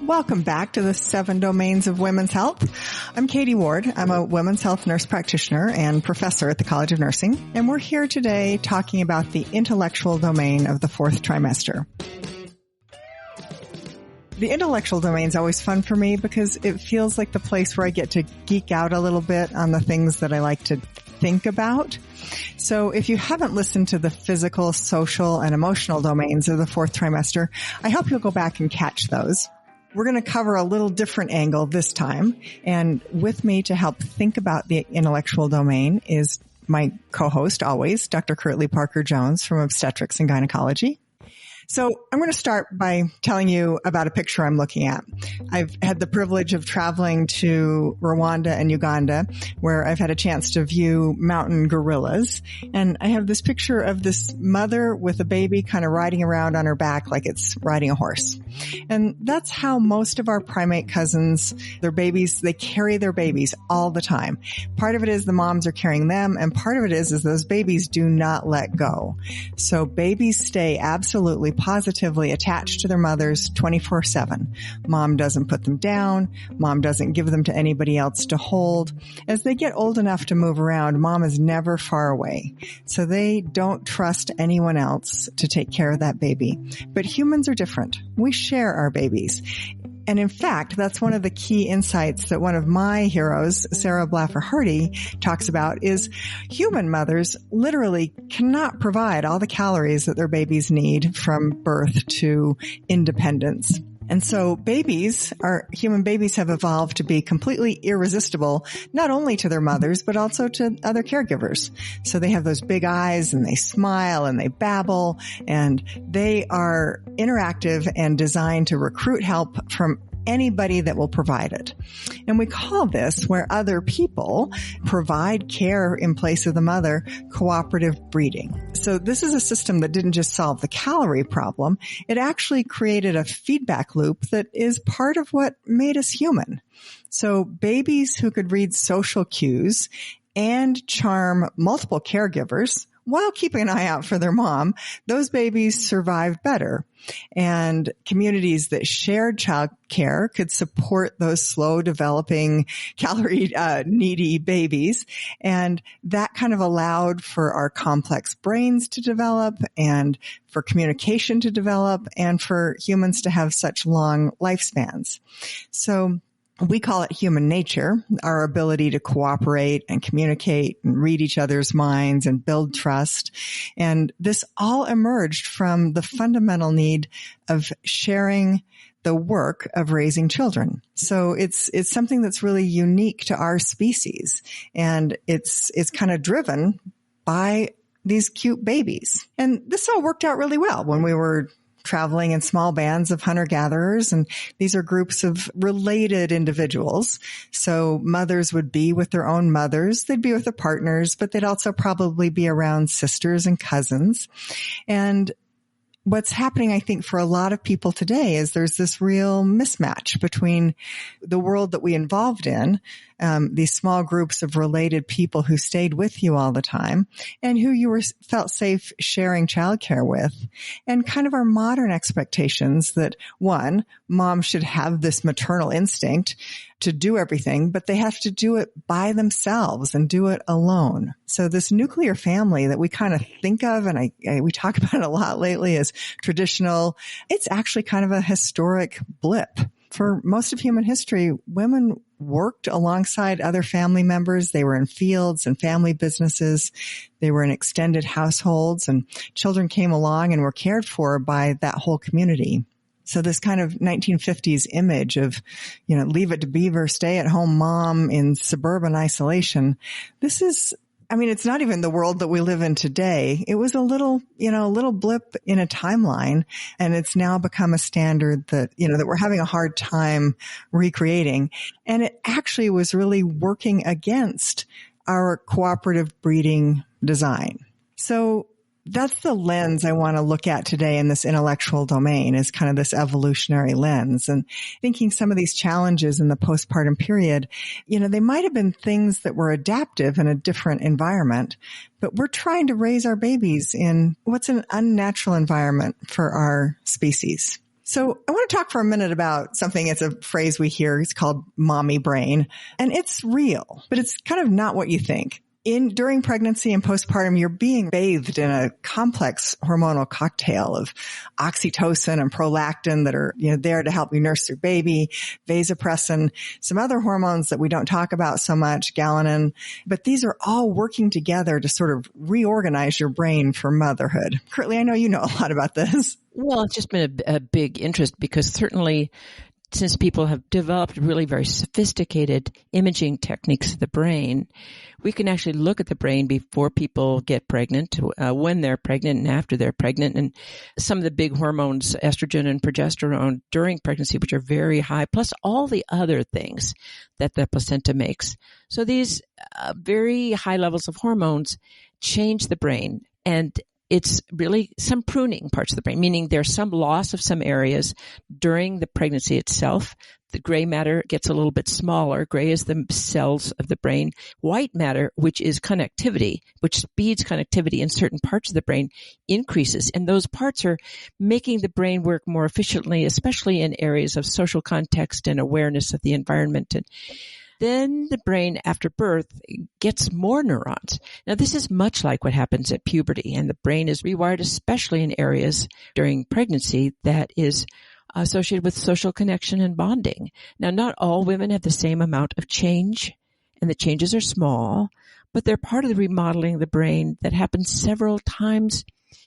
Welcome back to the 7 Domains of Women's Health. I'm Katie Ward. I'm a women's health nurse practitioner and professor at the College of Nursing, and we're here today talking about the intellectual domain of the 4th trimester. The intellectual domain is always fun for me because it feels like the place where I get to geek out a little bit on the things that I like to think about. So if you haven't listened to the physical, social, and emotional domains of the 4th trimester, I hope you'll go back and catch those. We're going to cover a little different angle this time. And with me to help think about the intellectual domain is my co-host always, Dr. Kirtley Parker-Jones from Obstetrics and Gynecology. So I'm going to start by telling you about a picture I'm looking at. I've had the privilege of traveling to Rwanda and Uganda, where I've had a chance to view mountain gorillas. And I have this picture of this mother with a baby kind of riding around on her back like it's riding a horse. And that's how most of our primate cousins, their babies, they carry their babies all the time. Part of it is the moms are carrying them, and part of it is those babies do not let go. So babies stay absolutely positively attached to their mothers 24/7. Mom doesn't put them down. Mom doesn't give them to anybody else to hold. As they get old enough to move around, mom is never far away. So they don't trust anyone else to take care of that baby. But humans are different. We share our babies. And in fact, that's one of the key insights that one of my heroes, Sarah Blaffer Hardy, talks about is human mothers literally cannot provide all the calories that their babies need from birth to independence. And so human babies have evolved to be completely irresistible, not only to their mothers, but also to other caregivers. So they have those big eyes and they smile and they babble and they are interactive and designed to recruit help from anybody that will provide it. And we call this, where other people provide care in place of the mother, cooperative breeding. So this is a system that didn't just solve the calorie problem. It actually created a feedback loop that is part of what made us human. So babies who could read social cues and charm multiple caregivers while keeping an eye out for their mom, those babies survived better. And communities that shared child care could support those slow developing, calorie needy babies. And that kind of allowed for our complex brains to develop and for communication to develop and for humans to have such long lifespans. So we call it human nature, our ability to cooperate and communicate and read each other's minds and build trust. And this all emerged from the fundamental need of sharing the work of raising children. So it's something that's really unique to our species. And it's kind of driven by these cute babies. And this all worked out really well when we were traveling in small bands of hunter-gatherers, and these are groups of related individuals. So mothers would be with their own mothers, they'd be with their partners, but they'd also probably be around sisters and cousins. And what's happening, I think, for a lot of people today is there's this real mismatch between the world that we evolved in, these small groups of related people who stayed with you all the time and who you felt safe sharing childcare with, and kind of our modern expectations that, one, mom should have this maternal instinct to do everything, but they have to do it by themselves and do it alone. So this nuclear family that we kind of think of, and we talk about it a lot lately as traditional, it's actually kind of a historic blip. For most of human history, women worked alongside other family members. They were in fields and family businesses. They were in extended households, and children came along and were cared for by that whole community. So this kind of 1950s image of, leave it to Beaver, stay at home mom in suburban isolation. This is, it's not even the world that we live in today. It was a little blip in a timeline, and it's now become a standard that, that we're having a hard time recreating. And it actually was really working against our cooperative breeding design. So that's the lens I want to look at today in this intellectual domain, is kind of this evolutionary lens, and thinking some of these challenges in the postpartum period, they might have been things that were adaptive in a different environment, but we're trying to raise our babies in what's an unnatural environment for our species. So I want to talk for a minute about something. It's a phrase we hear. It's called mommy brain, and it's real, but it's kind of not what you think. During pregnancy and postpartum, you're being bathed in a complex hormonal cocktail of oxytocin and prolactin that are, there to help you nurse your baby, vasopressin, some other hormones that we don't talk about so much, galanin. But these are all working together to sort of reorganize your brain for motherhood. Curtly, I know you know a lot about this. Well, it's just been a big interest because certainly since people have developed really very sophisticated imaging techniques of the brain, we can actually look at the brain before people get pregnant, when they're pregnant and after they're pregnant. And some of the big hormones, estrogen and progesterone during pregnancy, which are very high, plus all the other things that the placenta makes. So these very high levels of hormones change the brain, and it's really some pruning parts of the brain, meaning there's some loss of some areas during the pregnancy itself. The gray matter gets a little bit smaller. Gray is the cells of the brain. White matter, which is connectivity, which speeds connectivity in certain parts of the brain, increases. And those parts are making the brain work more efficiently, especially in areas of social context and awareness of the environment. And then the brain after birth gets more neurons. Now, this is much like what happens at puberty, and the brain is rewired, especially in areas during pregnancy that is associated with social connection and bonding. Now, not all women have the same amount of change, and the changes are small, but they're part of the remodeling of the brain that happens several times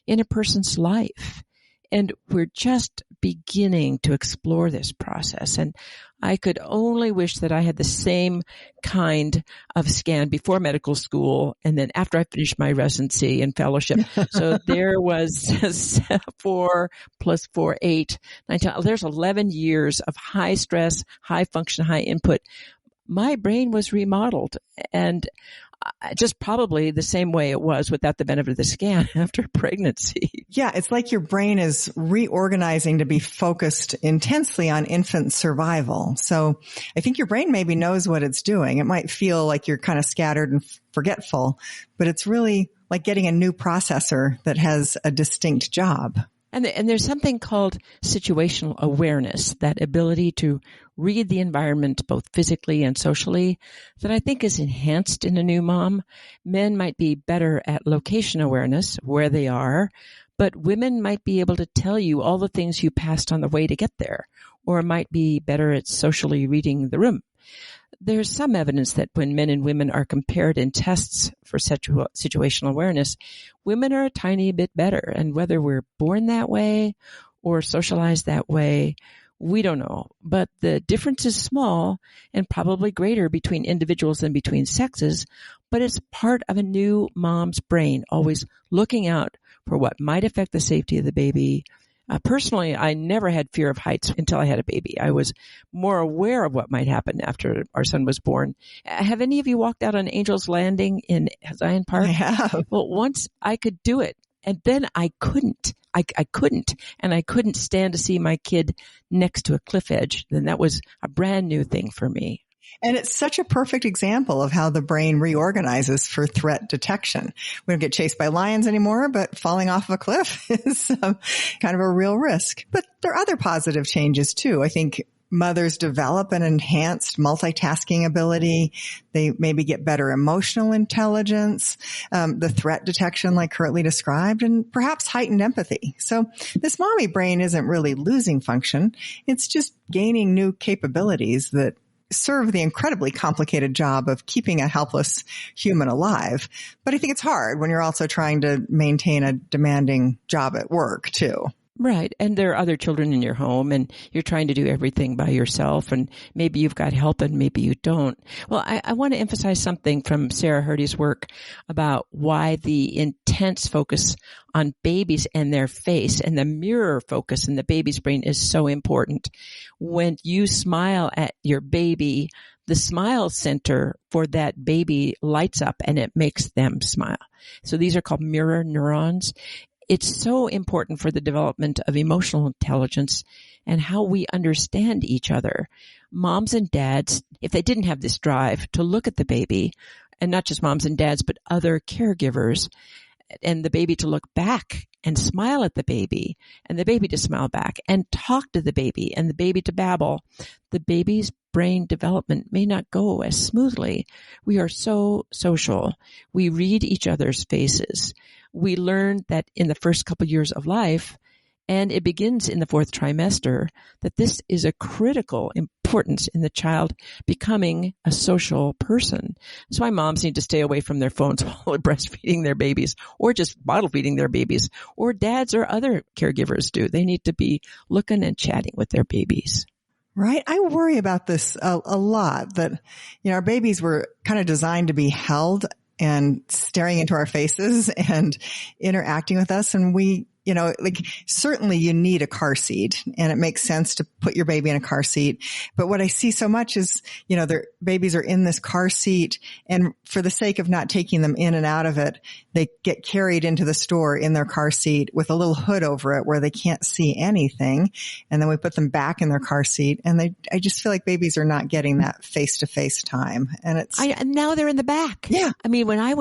in a person's life. And we're just beginning to explore this process. And I could only wish that I had the same kind of scan before medical school and then after I finished my residency and fellowship. So there was 4 plus 4, 8, 9, 10. There's 11 years of high stress, high function, high input. My brain was remodeled, and just probably the same way it was without the benefit of the scan after pregnancy. Yeah, it's like your brain is reorganizing to be focused intensely on infant survival. So I think your brain maybe knows what it's doing. It might feel like you're kind of scattered and forgetful, but it's really like getting a new processor that has a distinct job. And there's something called situational awareness, that ability to read the environment both physically and socially, that I think is enhanced in a new mom. Men might be better at location awareness, where they are, but women might be able to tell you all the things you passed on the way to get there, or might be better at socially reading the room. There's some evidence that when men and women are compared in tests for situational awareness, women are a tiny bit better. And whether we're born that way or socialized that way, we don't know. But the difference is small and probably greater between individuals than between sexes, but it's part of a new mom's brain, always looking out for what might affect the safety of the baby. Personally, I never had fear of heights until I had a baby. I was more aware of what might happen after our son was born. Have any of you walked out on Angel's Landing in Zion Park? I have. Well, once I could do it, and then I couldn't. I couldn't. And I couldn't stand to see my kid next to a cliff edge. Then that was a brand new thing for me. And it's such a perfect example of how the brain reorganizes for threat detection. We don't get chased by lions anymore, but falling off of a cliff is kind of a real risk. But there are other positive changes too. I think mothers develop an enhanced multitasking ability. They maybe get better emotional intelligence, the threat detection like Curtly described, and perhaps heightened empathy. So this mommy brain isn't really losing function. It's just gaining new capabilities that serve the incredibly complicated job of keeping a helpless human alive. But I think it's hard when you're also trying to maintain a demanding job at work too. Right. And there are other children in your home and you're trying to do everything by yourself, and maybe you've got help and maybe you don't. Well, I want to emphasize something from Sarah Hardy's work about why the intense focus on babies and their face and the mirror focus in the baby's brain is so important. When you smile at your baby, the smile center for that baby lights up and it makes them smile. So these are called mirror neurons. It's so important for the development of emotional intelligence and how we understand each other. Moms and dads, if they didn't have this drive to look at the baby, and not just moms and dads, but other caregivers, and the baby to look back and smile at the baby, and the baby to smile back and talk to the baby, and the baby to babble, the baby's brain development may not go as smoothly. We are so social. We read each other's faces. We learn that in the first couple of years of life, and it begins in the 4th trimester, that this is a critical importance in the child becoming a social person. That's why moms need to stay away from their phones while they're breastfeeding their babies, or just bottle feeding their babies, or dads or other caregivers do. They need to be looking and chatting with their babies. Right. I worry about this a lot, that, our babies were kind of designed to be held and staring into our faces and interacting with us. And we, certainly you need a car seat, and it makes sense to put your baby in a car seat. But what I see so much is, their babies are in this car seat, and for the sake of not taking them in and out of it, they get carried into the store in their car seat with a little hood over it where they can't see anything. And then we put them back in their car seat, and I just feel like babies are not getting that face-to-face time. And now they're in the back. Yeah. I mean, when I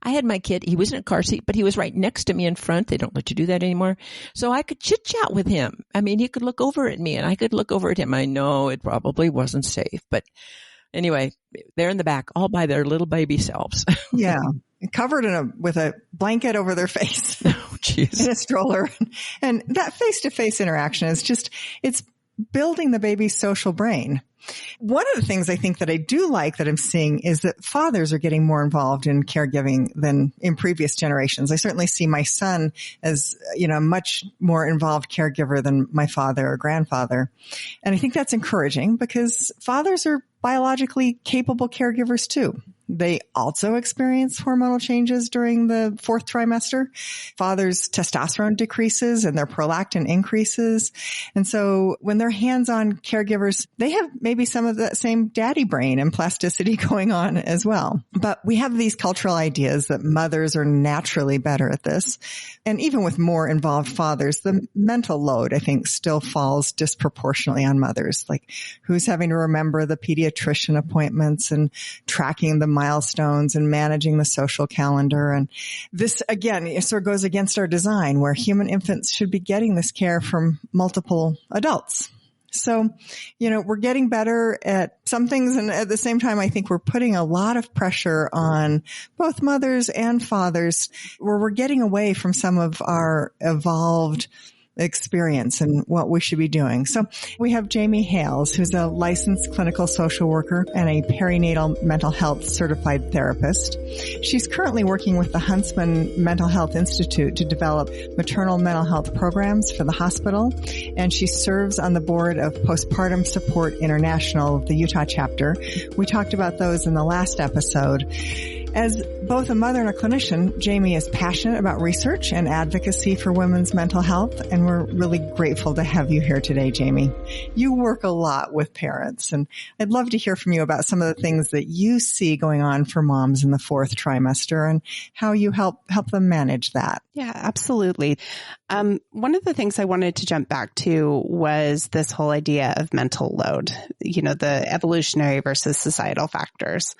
had my kid, he was in a car seat, but he was right next to me in front. They don't let you do that anymore. So I could chit chat with him. I mean, he could look over at me and I could look over at him. I know it probably wasn't safe, but anyway, they're in the back all by their little baby selves. Yeah. Covered with a blanket over their face. Oh, jeez. In a stroller. And that face-to-face interaction is it's building the baby's social brain. One of the things I think that I do like that I'm seeing is that fathers are getting more involved in caregiving than in previous generations. I certainly see my son as, a much more involved caregiver than my father or grandfather. And I think that's encouraging because fathers are biologically capable caregivers too. They also experience hormonal changes during the 4th trimester. Fathers' testosterone decreases and their prolactin increases. And so when they're hands-on caregivers, they have maybe some of that same daddy brain and plasticity going on as well. But we have these cultural ideas that mothers are naturally better at this. And even with more involved fathers, the mental load, I think, still falls disproportionately on mothers. Like who's having to remember the pediatrician appointments and tracking the milestones and managing the social calendar. And this, again, sort of goes against our design where human infants should be getting this care from multiple adults. So, we're getting better at some things. And at the same time, I think we're putting a lot of pressure on both mothers and fathers where we're getting away from some of our evolved experience and what we should be doing. So we have Jamie Hales, who's a licensed clinical social worker and a perinatal mental health certified therapist. She's currently working with the Huntsman Mental Health Institute to develop maternal mental health programs for the hospital. And she serves on the board of Postpartum Support International, the Utah chapter. We talked about those in the last episode. As both a mother and a clinician, Jamie is passionate about research and advocacy for women's mental health, and we're really grateful to have you here today, Jamie. You work a lot with parents, and I'd love to hear from you about some of the things that you see going on for moms in the 4th trimester and how you help them manage that. Yeah, absolutely. One of the things I wanted to jump back to was this whole idea of mental load, the evolutionary versus societal factors.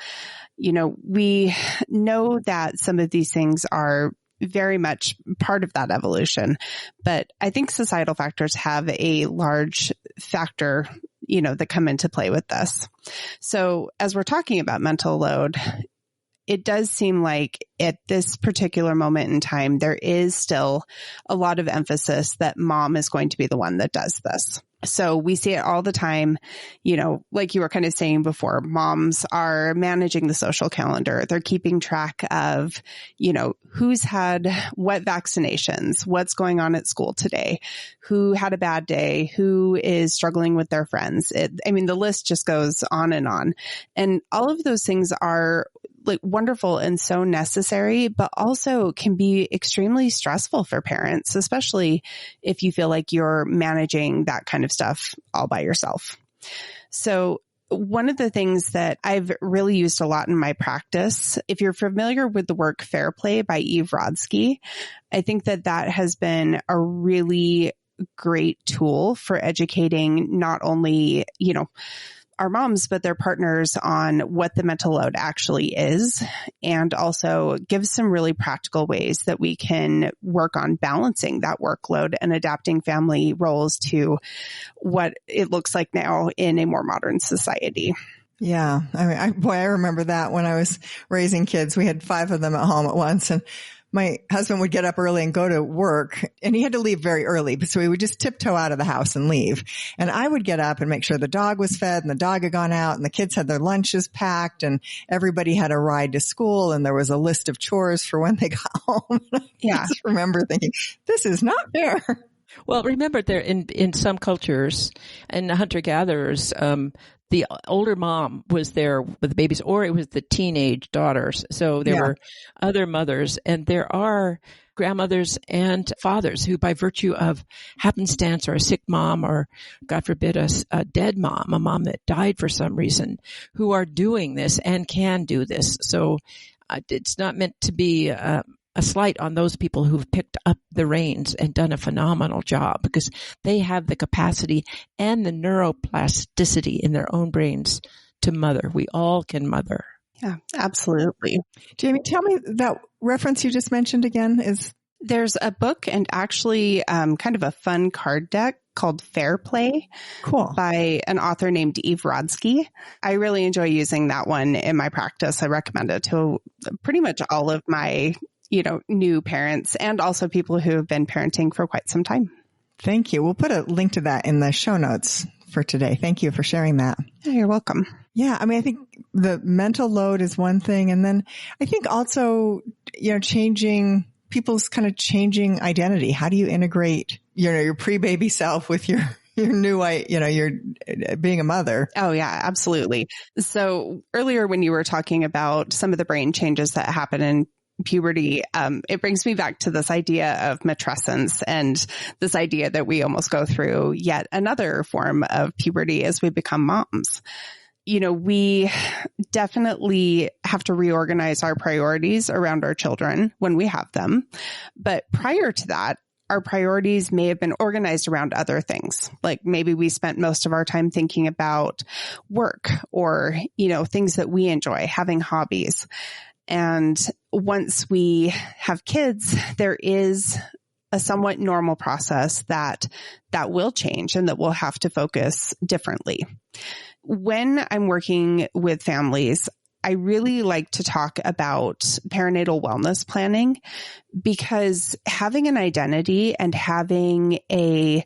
We know that some of these things are very much part of that evolution, but I think societal factors have a large factor, that come into play with this. So as we're talking about mental load, it does seem like at this particular moment in time, there is still a lot of emphasis that mom is going to be the one that does this. So we see it all the time, like you were kind of saying before, moms are managing the social calendar. They're keeping track of, who's had what vaccinations, what's going on at school today, who had a bad day, who is struggling with their friends. The list just goes on. And all of those things are like wonderful and so necessary, but also can be extremely stressful for parents, especially if you feel like you're managing that kind of stuff all by yourself. So one of the things that I've really used a lot in my practice, if you're familiar with the work Fair Play by Eve Rodsky, I think that has been a really great tool for educating not only, our moms, but their partners on what the mental load actually is, and also gives some really practical ways that we can work on balancing that workload and adapting family roles to what it looks like now in a more modern society. Yeah. I mean, I remember that when I was raising kids. We had 5 of them at home at once, and my husband would get up early and go to work, and he had to leave very early. So he would just tiptoe out of the house and leave. And I would get up and make sure the dog was fed and the dog had gone out and the kids had their lunches packed and everybody had a ride to school. And there was a list of chores for when they got home. Yeah. I just remember thinking, this is not fair. Well, remember there in some cultures and hunter-gatherers, the older mom was there with the babies, or it was the teenage daughters. So there were other mothers, and there are grandmothers and fathers who, by virtue of happenstance or a sick mom, or God forbid, a dead mom, a mom that died for some reason, who are doing this and can do this. So it's not meant to be a slight on those people who've picked up the reins and done a phenomenal job, because they have the capacity and the neuroplasticity in their own brains to mother. We all can mother. Yeah, absolutely. Jamie, tell me that reference you just mentioned again is... There's a book and actually kind of a fun card deck called Fair Play. Cool. By an author named Eve Rodsky. I really enjoy using that one in my practice. I recommend it to pretty much all of my new parents, and also people who have been parenting for quite some time. Thank you. We'll put a link to that in the show notes for today. Thank you for sharing that. Yeah, you're welcome. Yeah. I mean, I think the mental load is one thing. And then I think also, changing people's kind of changing identity. How do you integrate, your pre-baby self with your new, you're being a mother? Oh yeah, absolutely. So earlier when you were talking about some of the brain changes that happen in puberty, it brings me back to this idea of matrescence and this idea that we almost go through yet another form of puberty as we become moms. We definitely have to reorganize our priorities around our children when we have them. But prior to that, our priorities may have been organized around other things. Like maybe we spent most of our time thinking about work or, things that we enjoy, having hobbies. And once we have kids, there is a somewhat normal process that will change and that we'll have to focus differently. When I'm working with families, I really like to talk about perinatal wellness planning, because having an identity and having a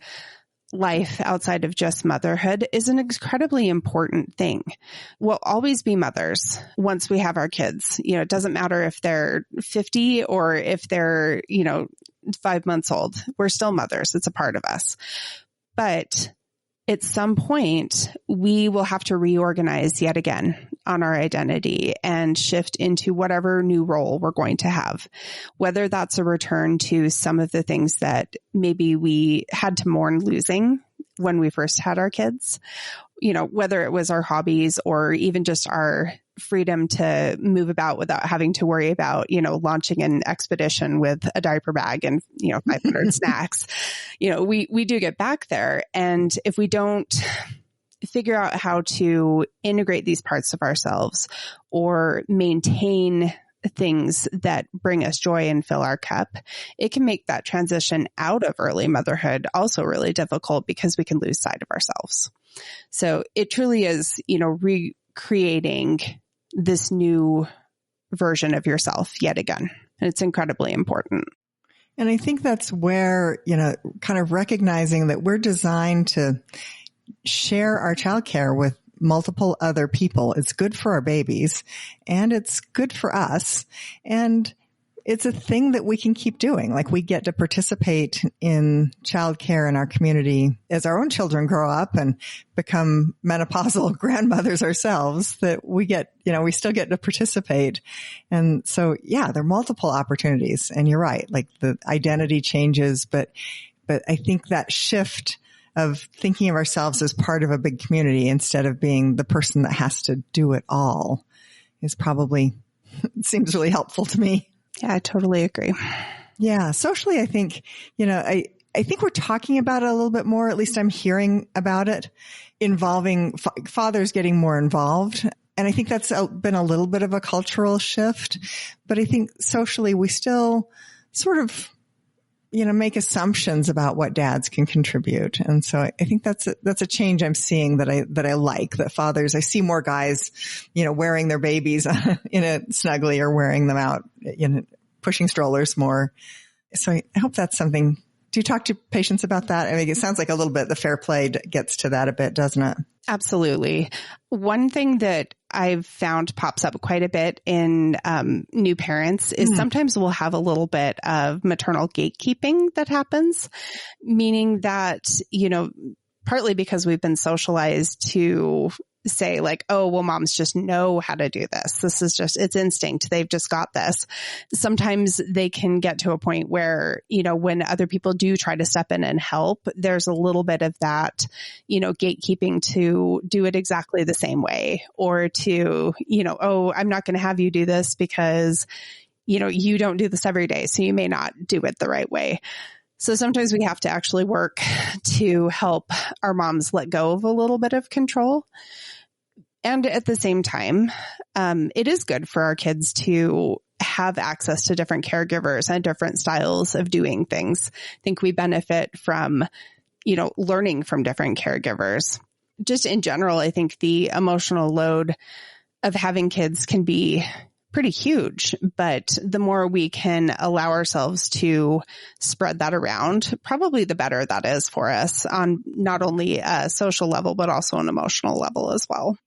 life outside of just motherhood is an incredibly important thing. We'll always be mothers once we have our kids. It doesn't matter if they're 50 or if they're, 5 months old. We're still mothers. It's a part of us. But at some point, we will have to reorganize yet again on our identity and shift into whatever new role we're going to have, whether that's a return to some of the things that maybe we had to mourn losing when we first had our kids, whether it was our hobbies or even just our freedom to move about without having to worry about, launching an expedition with a diaper bag and, 500 snacks. We do get back there. And if we don't figure out how to integrate these parts of ourselves or maintain things that bring us joy and fill our cup, it can make that transition out of early motherhood also really difficult, because we can lose sight of ourselves. So it truly is, recreating this new version of yourself yet again. And it's incredibly important. And I think that's where, kind of recognizing that we're designed to share our childcare with multiple other people. It's good for our babies and it's good for us. And it's a thing that we can keep doing. Like, we get to participate in childcare in our community as our own children grow up and become menopausal grandmothers ourselves, that we get, we still get to participate. And so, yeah, there are multiple opportunities. And you're right. Like, the identity changes, but I think that shift of thinking of ourselves as part of a big community instead of being the person that has to do it all is probably, it seems really helpful to me. Yeah, I totally agree. Yeah. Socially, I think, I think we're talking about it a little bit more, at least I'm hearing about it, involving fathers getting more involved. And I think that's been a little bit of a cultural shift. But I think socially we still sort of, make assumptions about what dads can contribute. And so I think that's a change I'm seeing that I like, that fathers, I see more guys, wearing their babies in a snuggly or wearing them out, pushing strollers more. So I hope that's something. Do you talk to patients about that? I mean, it sounds like a little bit the fair play gets to that a bit, doesn't it? Absolutely. One thing that I've found pops up quite a bit in new parents is sometimes we'll have a little bit of maternal gatekeeping that happens, meaning that, partly because we've been socialized to say like, oh, well, moms just know how to do this. This is just, it's instinct. They've just got this. Sometimes they can get to a point where, when other people do try to step in and help, there's a little bit of that, gatekeeping to do it exactly the same way, or to, oh, I'm not going to have you do this because, you don't do this every day. So you may not do it the right way. So sometimes we have to actually work to help our moms let go of a little bit of control. And at the same time, it is good for our kids to have access to different caregivers and different styles of doing things. I think we benefit from, learning from different caregivers. Just in general, I think the emotional load of having kids can be pretty huge, but the more we can allow ourselves to spread that around, probably the better that is for us on not only a social level, but also an emotional level as well.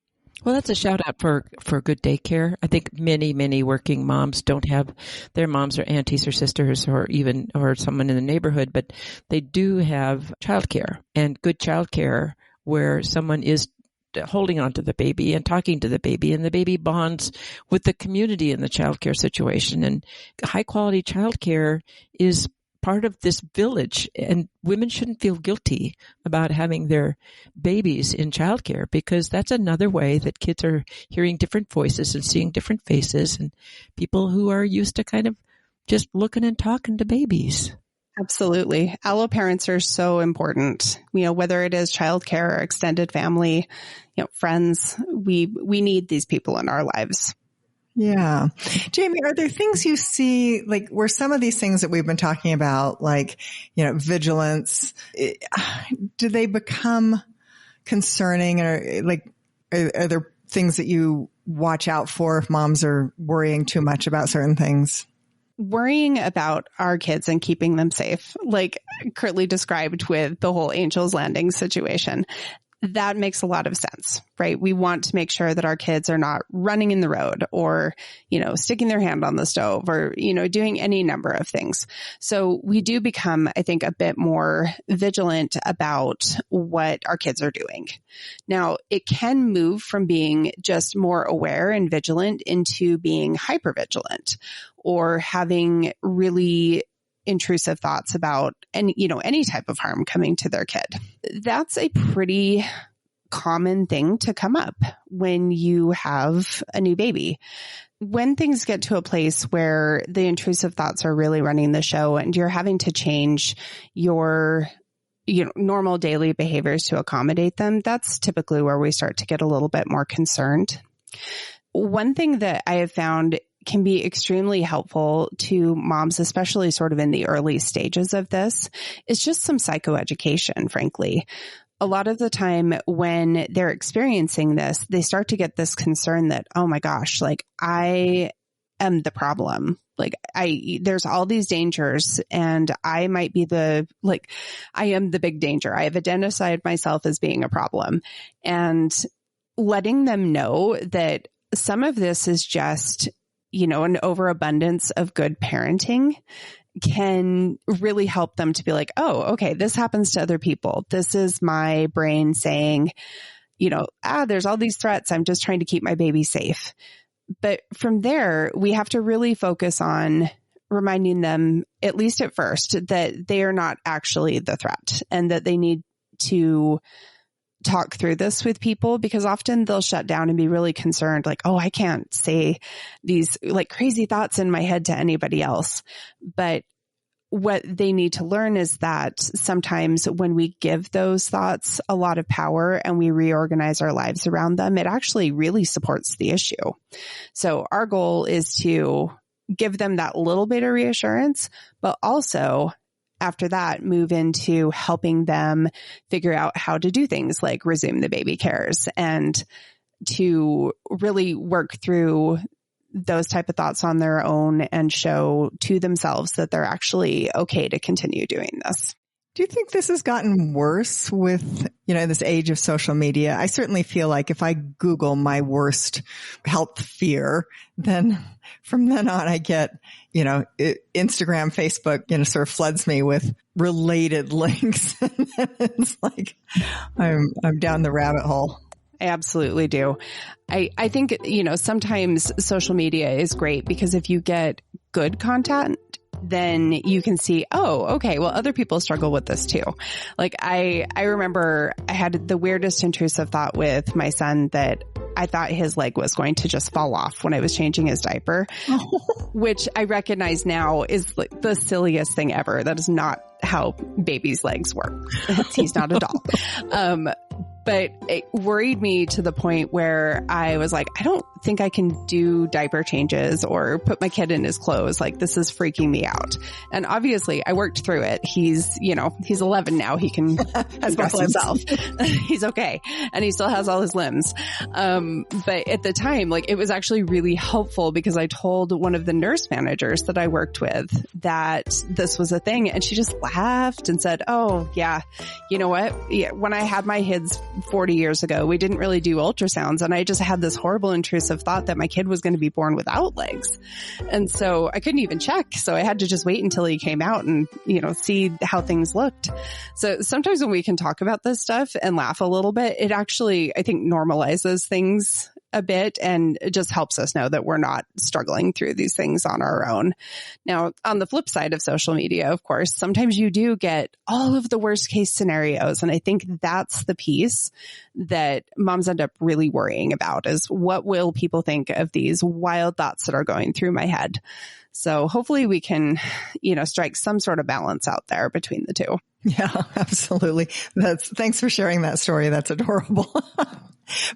Well, that's a shout out for good daycare. I think many working moms don't have their moms or aunties or sisters or someone in the neighborhood, but they do have childcare, and good childcare where someone is holding on to the baby and talking to the baby, and the baby bonds with the community in the childcare situation. And high quality childcare is part of this village, and women shouldn't feel guilty about having their babies in childcare, because that's another way that kids are hearing different voices and seeing different faces, and people who are used to kind of just looking and talking to babies. Absolutely. Allo parents are so important, whether it is childcare or extended family, friends, we need these people in our lives. Yeah. Jamie, are there things you see, like where some of these things that we've been talking about, like, vigilance, do they become concerning, or like, are there things that you watch out for if moms are worrying too much about certain things? Worrying about our kids and keeping them safe, like Curtly described with the whole Angel's Landing situation, that makes a lot of sense, right? We want to make sure that our kids are not running in the road or, sticking their hand on the stove or, doing any number of things. So we do become, I think, a bit more vigilant about what our kids are doing. Now, it can move from being just more aware and vigilant into being hypervigilant, or having really intrusive thoughts about any type of harm coming to their kid. That's a pretty common thing to come up when you have a new baby. When things get to a place where the intrusive thoughts are really running the show and you're having to change your normal daily behaviors to accommodate them, that's typically where we start to get a little bit more concerned. One thing that I have found can be extremely helpful to moms, especially sort of in the early stages of this, is just some psychoeducation, frankly. A lot of the time when they're experiencing this, they start to get this concern that, oh my gosh, like I am the problem. Like there's all these dangers and I might be I am the big danger. I have identified myself as being a problem, and letting them know that some of this is just, an overabundance of good parenting can really help them to be like, oh, okay, this happens to other people. This is my brain saying, there's all these threats. I'm just trying to keep my baby safe. But from there, we have to really focus on reminding them, at least at first, that they are not actually the threat, and that they need to talk through this with people, because often they'll shut down and be really concerned, like, oh, I can't say these like crazy thoughts in my head to anybody else. But what they need to learn is that sometimes when we give those thoughts a lot of power and we reorganize our lives around them, it actually really supports the issue. So our goal is to give them that little bit of reassurance, but also after that, move into helping them figure out how to do things like resume the baby cares and to really work through those type of thoughts on their own and show to themselves that they're actually okay to continue doing this. Do you think this has gotten worse with, this age of social media? I certainly feel like if I Google my worst health fear, then from then on I get, Instagram, Facebook, sort of floods me with related links. And it's like I'm down the rabbit hole. I absolutely do. I think, sometimes social media is great because if you get good content, then you can see, oh, okay, well, other people struggle with this too. Like I remember I had the weirdest intrusive thought with my son that I thought his leg was going to just fall off when I was changing his diaper, which I recognize now is like the silliest thing ever. That is not how babies' legs work. He's not a doll. But it worried me to the point where I was like, I don't think I can do diaper changes or put my kid in his clothes. Like, this is freaking me out. And obviously I worked through it. He's 11 now. He can dress himself. He's okay. And he still has all his limbs. But at the time, like, it was actually really helpful because I told one of the nurse managers that I worked with that this was a thing. And she just laughed and said, oh yeah, you know what? Yeah, when I had my kids 40 years ago, we didn't really do ultrasounds. And I just had this horrible intrusive thought that my kid was going to be born without legs. And so I couldn't even check. So I had to just wait until he came out and, see how things looked. So sometimes when we can talk about this stuff and laugh a little bit, it actually, I think, normalizes things a bit and it just helps us know that we're not struggling through these things on our own. Now, on the flip side of social media, of course, sometimes you do get all of the worst case scenarios. And I think that's the piece that moms end up really worrying about is what will people think of these wild thoughts that are going through my head? So hopefully we can, strike some sort of balance out there between the two. Yeah, absolutely. Thanks for sharing that story. That's adorable.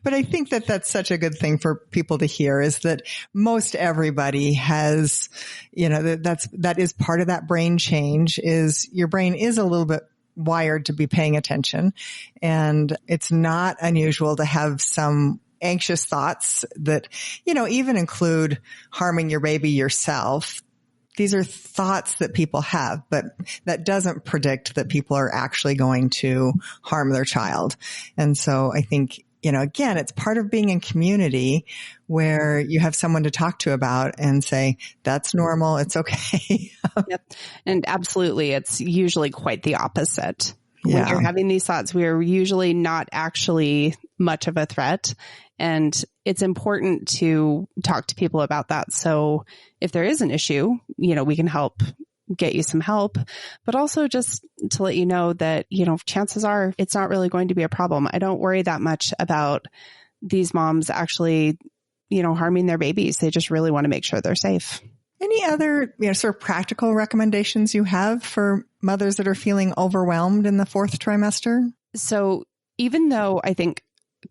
But I think that that's such a good thing for people to hear is that most everybody has, that is part of that brain change is your brain is a little bit wired to be paying attention. And it's not unusual to have some anxious thoughts that, even include harming your baby yourself. These are thoughts that people have, but that doesn't predict that people are actually going to harm their child. And so I think, again, it's part of being in community where you have someone to talk to about and say, that's normal. It's okay. Yep. And absolutely. It's usually quite the opposite. Yeah. When you're having these thoughts, we are usually not actually much of a threat. And it's important to talk to people about that. So if there is an issue, we can help get you some help, but also just to let you know that, chances are it's not really going to be a problem. I don't worry that much about these moms actually, harming their babies. They just really want to make sure they're safe. Any other, sort of practical recommendations you have for mothers that are feeling overwhelmed in the fourth trimester? So even though I think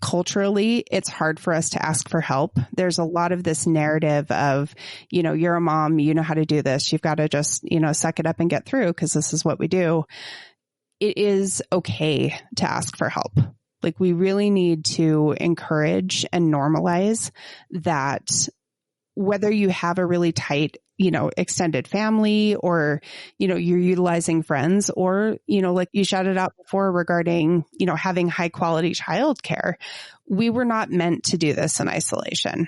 culturally, it's hard for us to ask for help. There's a lot of this narrative of, you're a mom, you know how to do this. You've got to just, suck it up and get through because this is what we do. It is okay to ask for help. Like we really need to encourage and normalize that whether you have a really tight, extended family or, you're utilizing friends or, like you shouted out before regarding, having high quality childcare. We were not meant to do this in isolation.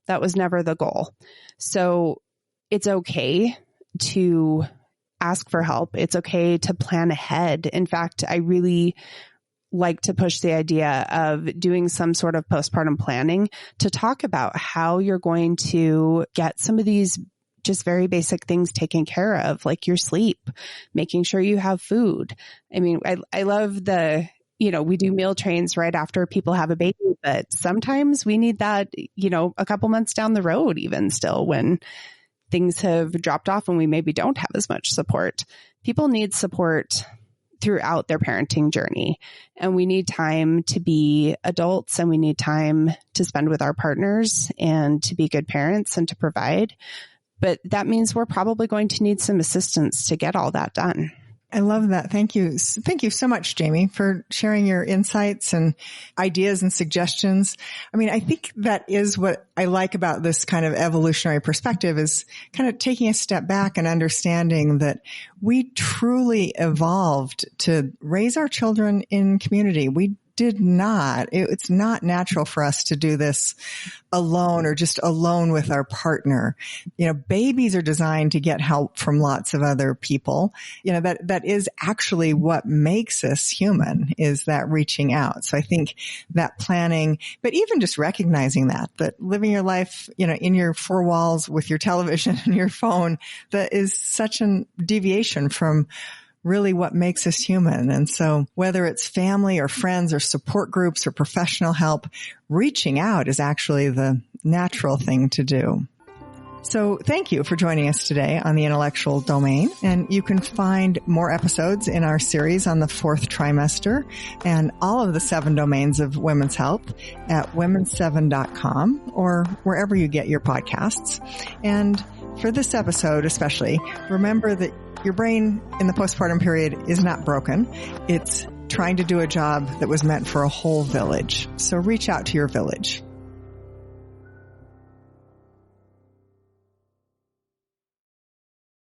That was never the goal. So it's okay to ask for help. It's okay to plan ahead. In fact, I really like to push the idea of doing some sort of postpartum planning to talk about how you're going to get some of these just very basic things taken care of, like your sleep, making sure you have food. I mean, I love we do meal trains right after people have a baby, but sometimes we need that, a couple months down the road, even still when things have dropped off and we maybe don't have as much support. People need support throughout their parenting journey. And we need time to be adults, and we need time to spend with our partners and to be good parents and to provide. But that means we're probably going to need some assistance to get all that done. I love that. Thank you. Thank you so much, Jamie, for sharing your insights and ideas and suggestions. I mean, I think that is what I like about this kind of evolutionary perspective, is kind of taking a step back and understanding that we truly evolved to raise our children in community. We did not. It's not natural for us to do this alone or just alone with our partner. You know, babies are designed to get help from lots of other people. You know, that is actually what makes us human, is that reaching out. So I think that planning, but even just recognizing that living your life, you know, in your four walls with your television and your phone, that is such a deviation from really what makes us human. And so whether it's family or friends or support groups or professional help, reaching out is actually the natural thing to do. So thank you for joining us today on the intellectual domain. And you can find more episodes in our series on the 4th trimester and all of the 7 domains of women's health at women7.com or wherever you get your podcasts. And for this episode especially, remember that your brain in the postpartum period is not broken. It's trying to do a job that was meant for a whole village. So reach out to your village.